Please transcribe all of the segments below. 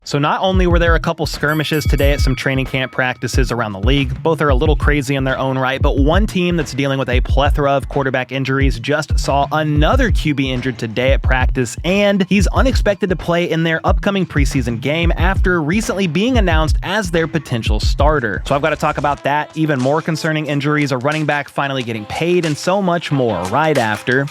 So not only were there a couple skirmishes today at some training camp practices around the league, both are a little crazy in their own right, but one team that's dealing with a plethora of quarterback injuries just saw another QB injured today at practice, and he's unexpected to play in their upcoming preseason game after recently being announced as their potential starter. So I've got to talk about that, even more concerning injuries, a running back finally getting paid, and so much more right after.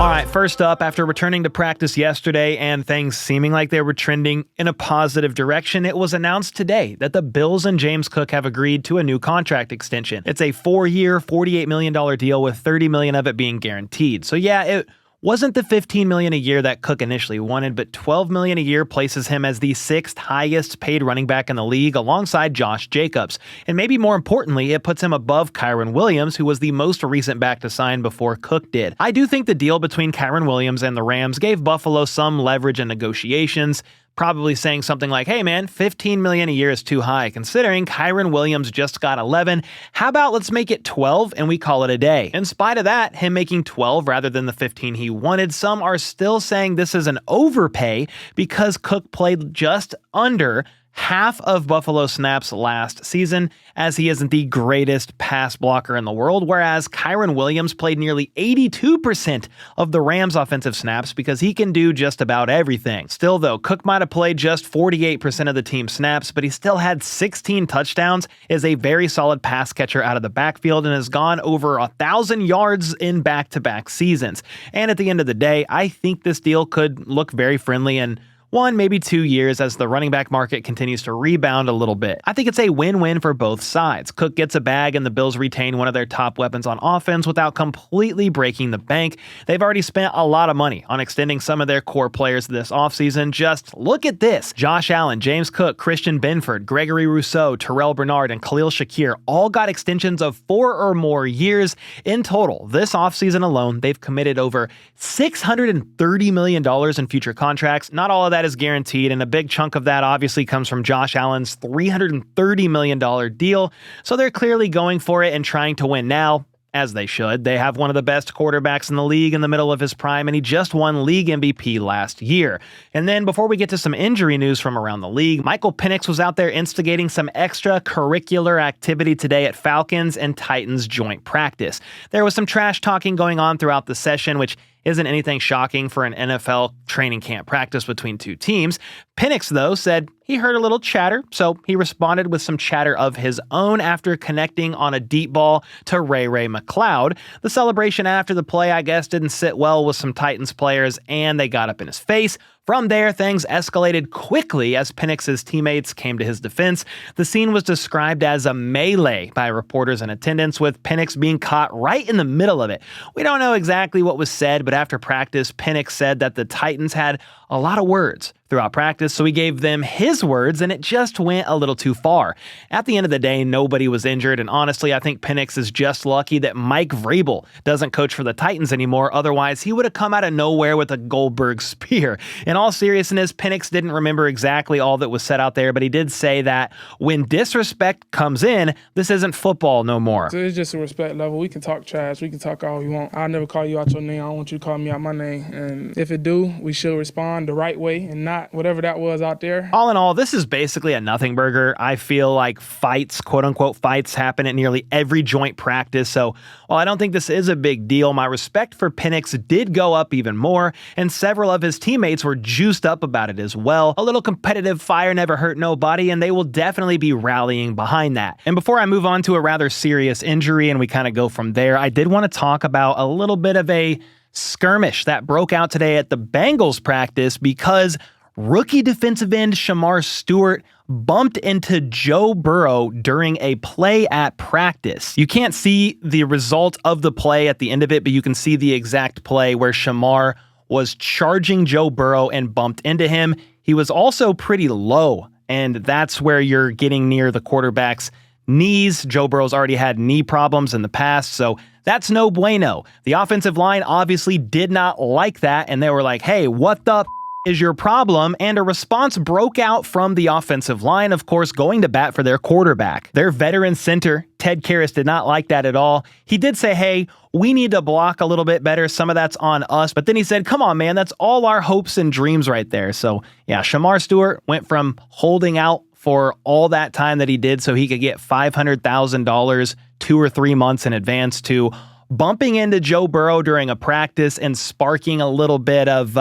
Alright, first up, after returning to practice yesterday and things seeming like they were trending in a positive direction, it was announced today that the Bills and James Cook have agreed to a new contract extension. It's a 4-year, $48 million deal with $30 million of it being guaranteed. So yeah, it wasn't the $15 million a year that Cook initially wanted, but $12 million a year places him as the 6th highest paid running back in the league alongside Josh Jacobs. And maybe more importantly, it puts him above Quinnen Williams, who was the most recent back to sign before Cook did. I do think the deal between Quinnen Williams and the Rams gave Buffalo some leverage in negotiations, probably saying something like, hey man, $15 million a year is too high considering Quinnen Williams just got 11. How about let's make it 12 and we call it a day? In spite of that, him making 12 rather than the 15 he wanted, some are still saying this is an overpay because Cook played just under half of Buffalo snaps last season, as he isn't the greatest pass blocker in the world, whereas Quinnen Williams played nearly 82% of the Rams' offensive snaps because he can do just about everything. Still though, Cook might have played just 48% of the team's snaps, but he still had 16 touchdowns, is a very solid pass catcher out of the backfield, and has gone over 1,000 yards in back-to-back seasons. And at the end of the day, I think this deal could look very friendly in 1, maybe 2 years as the running back market continues to rebound a little bit. I think it's a win-win for both sides. Cook gets a bag and the Bills retain one of their top weapons on offense without completely breaking the bank. They've already spent a lot of money on extending some of their core players this offseason. Just look at this. Josh Allen, James Cook, Christian Benford, Gregory Rousseau, Terrell Bernard, and Khalil Shakir all got extensions of 4 or more years. In total, this offseason alone, they've committed over $630 million in future contracts. Not all of that is guaranteed, and a big chunk of that obviously comes from Josh Allen's $330 million deal, so they're clearly going for it and trying to win now, as they should. They have one of the best quarterbacks in the league in the middle of his prime, and he just won league MVP last year. And then before we get to some injury news from around the league, Michael Penix was out there instigating some extracurricular activity today at Falcons and Titans joint practice. There was some trash talking going on throughout the session, which isn't anything shocking for an NFL training camp practice between two teams. Penix, though, said he heard a little chatter, so he responded with some chatter of his own after connecting on a deep ball to Ray McCloud. The celebration after the play, I guess, didn't sit well with some Titans players, and they got up in his face. From there, things escalated quickly as Penix's teammates came to his defense. The scene was described as a melee by reporters in attendance, with Penix being caught right in the middle of it. We don't know exactly what was said, but after practice, Penix said that the Titans had a lot of words throughout practice, so he gave them his words, and it just went a little too far. At the end of the day, nobody was injured, and honestly, I think Penix is just lucky that Mike Vrabel doesn't coach for the Titans anymore. Otherwise, he would have come out of nowhere with a Goldberg spear. In all seriousness, Penix didn't remember exactly all that was said out there, but he did say that when disrespect comes in, this isn't football no more. So it's just a respect level. We can talk trash. We can talk all we want. I'll never call you out your name. I don't want you to call me out my name. And if it do, we should respond the right way and not whatever that was out there. All in all, this is basically a nothing burger. I feel like fights, quote unquote fights, happen at nearly every joint practice. So while I don't think this is a big deal, my respect for Penix did go up even more, and several of his teammates were juiced up about it as well. A little competitive fire never hurt nobody, and they will definitely be rallying behind that. And before I move on to a rather serious injury and we kind of go from there, I did want to talk about a little bit of a skirmish that broke out today at the Bengals practice because rookie defensive end Shedeur Sanders bumped into Joe Burrow during a play at practice. You can't see the result of the play at the end of it, but you can see the exact play where Shedeur was charging Joe Burrow and bumped into him. He was also pretty low, and that's where you're getting near the quarterback's knees. Joe Burrow's already had knee problems in the past, so that's no bueno. The offensive line obviously did not like that, and they were like, hey, what the is your problem, and a response broke out from the offensive line, of course, going to bat for their quarterback. Their veteran center, Ted Karras, did not like that at all. He did say, hey, we need to block a little bit better. Some of that's on us. But then he said, come on, man, that's all our hopes and dreams right there. So yeah, Shamar Stewart went from holding out for all that time that he did so he could get $500,000 2 or 3 months in advance to bumping into Joe Burrow during a practice and sparking a little bit of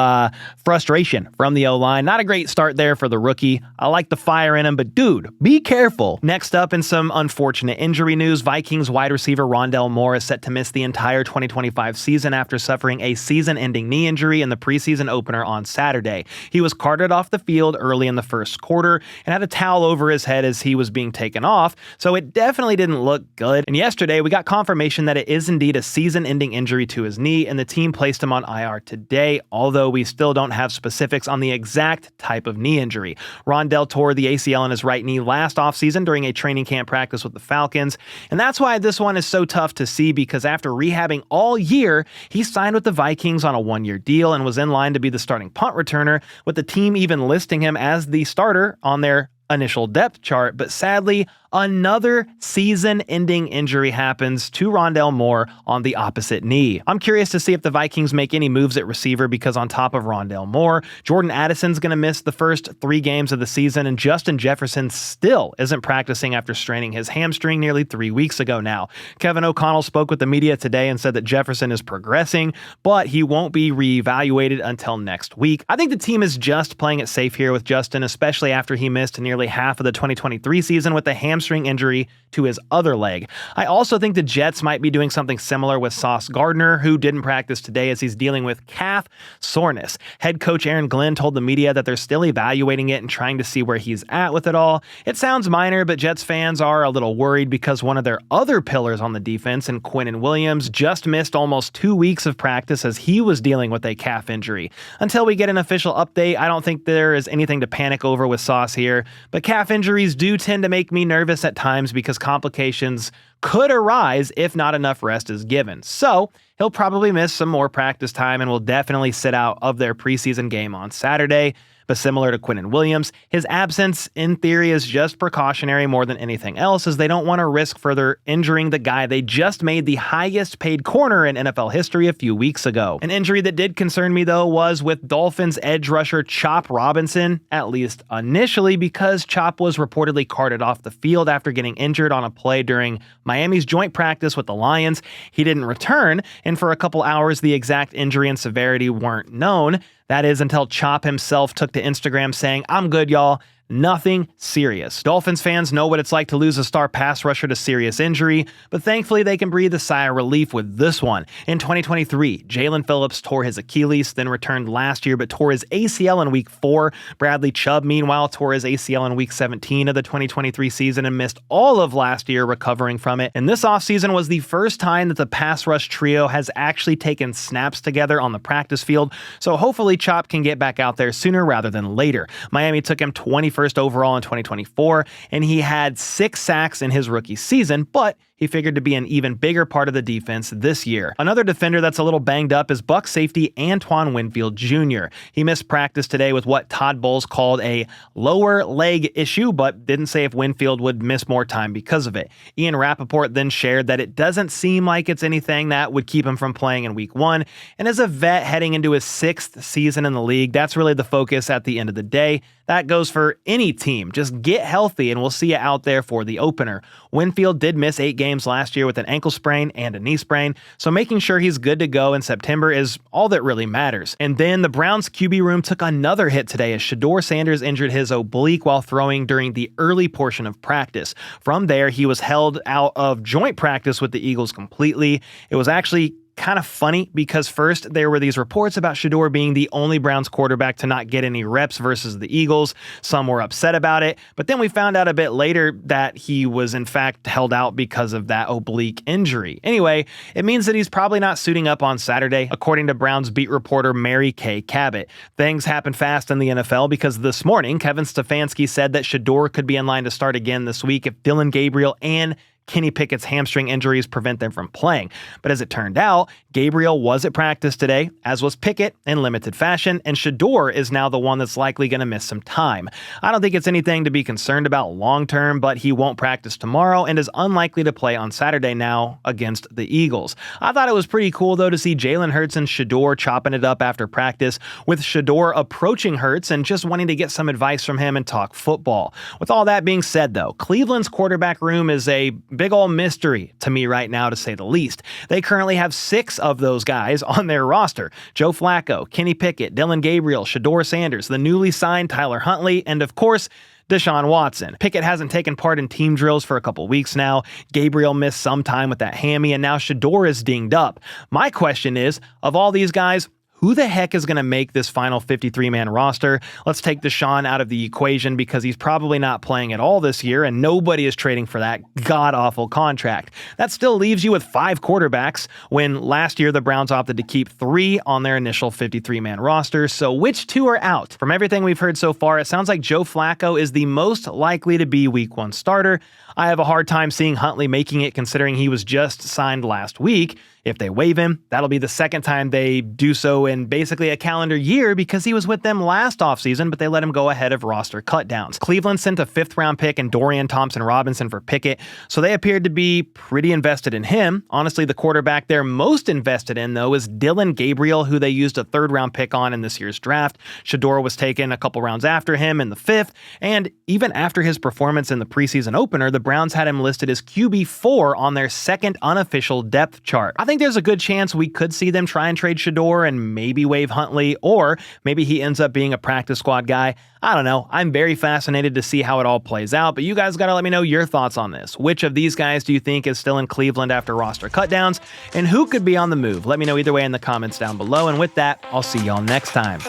frustration from the O-line. Not a great start there for the rookie. I like the fire in him, but dude, be careful. Next up, in some unfortunate injury news, Vikings wide receiver Rondale Moore is set to miss the entire 2025 season after suffering a season-ending knee injury in the preseason opener on Saturday. He was carted off the field early in the first quarter and had a towel over his head as he was being taken off, so it definitely didn't look good. And yesterday, we got confirmation that it is indeed a season-ending injury to his knee, and the team placed him on IR today, although we still don't have specifics on the exact type of knee injury. Rondale tore the ACL in his right knee last offseason during a training camp practice with the Falcons, and that's why this one is so tough to see, because after rehabbing all year, he signed with the Vikings on a 1-year deal and was in line to be the starting punt returner, with the team even listing him as the starter on their initial depth chart. But sadly, another season-ending injury happens to Rondale Moore on the opposite knee. I'm curious to see if the Vikings make any moves at receiver, because on top of Rondale Moore, Jordan Addison's going to miss the first 3 games of the season, and Justin Jefferson still isn't practicing after straining his hamstring nearly 3 weeks ago now. Kevin O'Connell spoke with the media today and said that Jefferson is progressing, but he won't be reevaluated until next week. I think the team is just playing it safe here with Justin, especially after he missed nearly half of the 2023 season with a hamstring injury to his other leg. I also think the Jets might be doing something similar with Sauce Gardner, who didn't practice today as he's dealing with calf soreness. Head coach Aaron Glenn told the media that they're still evaluating it and trying to see where he's at with it all. It sounds minor, but Jets fans are a little worried because one of their other pillars on the defense, and Quinnen Williams, just missed almost 2 weeks of practice as he was dealing with a calf injury. Until we get an official update, I don't think there is anything to panic over with Sauce here, but calf injuries do tend to make me nervous at times because complications could arise if not enough rest is given. So he'll probably miss some more practice time and will definitely sit out of their preseason game on Saturday. But similar to Quinnen Williams, his absence in theory is just precautionary more than anything else, as they don't want to risk further injuring the guy they just made the highest paid corner in NFL history a few weeks ago. An injury that did concern me though was with Dolphins edge rusher Chop Robinson, at least initially, because Chop was reportedly carted off the field after getting injured on a play during Miami's joint practice with the Lions. He didn't return, and for a couple hours the exact injury and severity weren't known. That is until Chop himself took to Instagram saying, "I'm good, y'all. Nothing serious." Dolphins fans know what it's like to lose a star pass rusher to serious injury, but thankfully they can breathe a sigh of relief with this one. In 2023, Jalen Phillips tore his Achilles, then returned last year but tore his ACL in week 4. Bradley Chubb, meanwhile, tore his ACL in week 17 of the 2023 season and missed all of last year recovering from it. And this offseason was the first time that the pass rush trio has actually taken snaps together on the practice field, so hopefully Chop can get back out there sooner rather than later. Miami took him 21st overall in 2024, and he had 6 sacks in his rookie season, but he figured to be an even bigger part of the defense this year. Another defender that's a little banged up is Buck safety Antoine Winfield Jr. He missed practice today with what Todd Bowles called a lower leg issue, but didn't say if Winfield would miss more time because of it. Ian Rappaport then shared that it doesn't seem like it's anything that would keep him from playing in week 1, and as a vet heading into his 6th season in the league, that's really the focus at the end of the day. That goes for any team. Just get healthy and we'll see you out there for the opener. Winfield did miss 8 games last year with an ankle sprain and a knee sprain, so making sure he's good to go in September is all that really matters. And then the Browns QB room took another hit today as Shedeur Sanders injured his oblique while throwing during the early portion of practice. From there, he was held out of joint practice with the Eagles completely. It was actually kind of funny because first there were these reports about Shedeur being the only Browns quarterback to not get any reps versus the Eagles. Some were upset about it, but then we found out a bit later that he was in fact held out because of that oblique injury. Anyway, it means that he's probably not suiting up on Saturday, according to Browns beat reporter Mary Kay Cabot. Things happen fast in the NFL because this morning Kevin Stefanski said that Shedeur could be in line to start again this week if Dillon Gabriel and Kenny Pickett's hamstring injuries prevent them from playing. But as it turned out, Gabriel was at practice today, as was Pickett in limited fashion, and Shedeur is now the one that's likely going to miss some time. I don't think it's anything to be concerned about long term, but he won't practice tomorrow and is unlikely to play on Saturday now against the Eagles. I thought it was pretty cool, though, to see Jalen Hurts and Shedeur chopping it up after practice, with Shedeur approaching Hurts and just wanting to get some advice from him and talk football. With all that being said, though, Cleveland's quarterback room is a big ol' mystery to me right now, to say the least. They currently have 6 of those guys on their roster: Joe Flacco, Kenny Pickett, Dillon Gabriel, Shedeur Sanders, the newly signed Tyler Huntley, and of course, Deshaun Watson. Pickett hasn't taken part in team drills for a couple weeks now. Gabriel missed some time with that hammy, and now Shedeur is dinged up. My question is, of all these guys, who the heck is going to make this final 53-man roster? Let's take Deshaun out of the equation because he's probably not playing at all this year, and nobody is trading for that god-awful contract. That still leaves you with 5 quarterbacks, when last year the Browns opted to keep 3 on their initial 53-man roster. So which 2 are out? From everything we've heard so far, it sounds like Joe Flacco is the most likely to be Week 1 starter. I have a hard time seeing Huntley making it, considering he was just signed last week. If they waive him, that'll be the second time they do so in basically a calendar year, because he was with them last offseason, but they let him go ahead of roster cutdowns. Cleveland sent a 5th-round pick and Dorian Thompson-Robinson for Pickett, so they appeared to be pretty invested in him. Honestly, the quarterback they're most invested in, though, is Dillon Gabriel, who they used a 3rd-round pick on in this year's draft. Shedeur was taken a couple rounds after him in the 5th, and even after his performance in the preseason opener, the Browns had him listed as QB4 on their 2nd unofficial depth chart. I think there's a good chance we could see them try and trade Shedeur and maybe waive Huntley, or maybe he ends up being a practice squad guy. I don't know. I'm very fascinated to see how it all plays out, but you guys got to let me know your thoughts on this. Which of these guys do you think is still in Cleveland after roster cutdowns, and who could be on the move? Let me know either way in the comments down below, and with that, I'll see y'all next time.